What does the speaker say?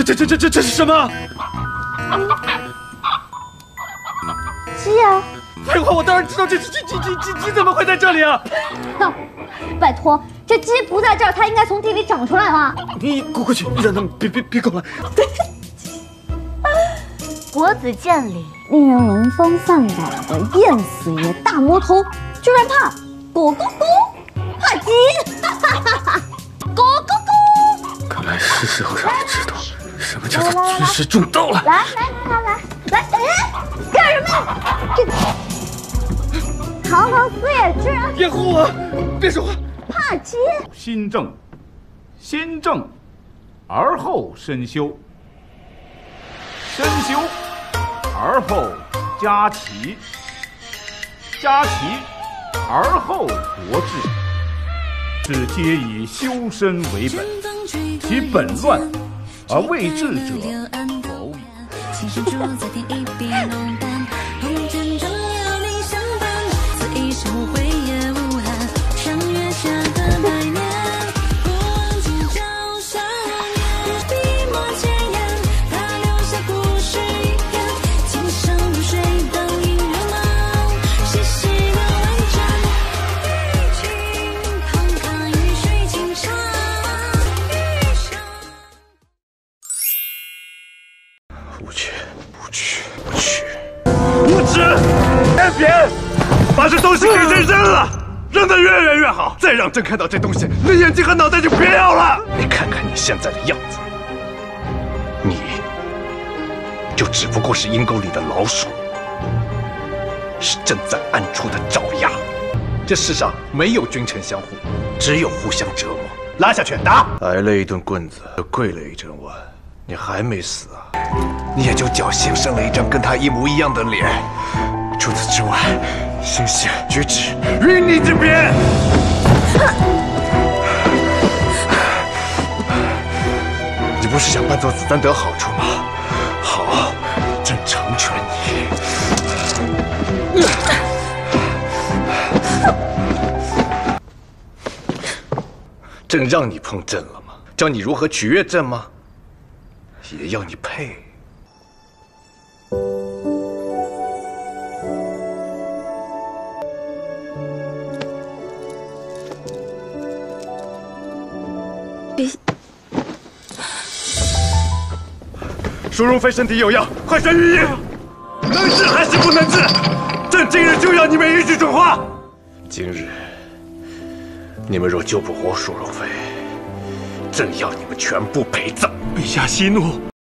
这是什么？鸡啊！废话，我当然知道，这鸡怎么会在这里啊？哼，拜托，这鸡不在这儿，它应该从地里长出来吗？你滚过去，让他们别过来。国子监里令人闻风丧胆的燕四爷大魔头，居然怕咕咕咕，怕鸡，咕咕咕！看来是时候让你知道什么叫做军事重道了。来，干什么？这堂堂四爷居然掩护我！别说话！怕鸡！新政，先正，而后身修。身修，而后家齐；家齐，而后国治。治皆以修身为本，其本乱而未治者，否无耻！天扁，把这东西给朕扔了，扔得越远越好。再让朕看到这东西，你的眼睛和脑袋就别要了。你看看你现在的样子，你就只不过是阴沟里的老鼠，是正在暗处的爪牙。这世上没有君臣相护，只有互相折磨。拉下去打！挨了一顿棍子，又跪了一整晚，你还没死啊？你也就侥幸生了一张跟他一模一样的脸，除此之外，心性举止与你之别。你不是想扮作子弹得好处吗？好，朕成全你。朕让你碰朕了吗？教你如何取悦朕吗？也要你配。淑容妃身体有恙，快传御医。能治还是不能治？朕今日就要你们一句准话。今日你们若救不活淑容妃，朕要你们全部陪葬。陛下息怒。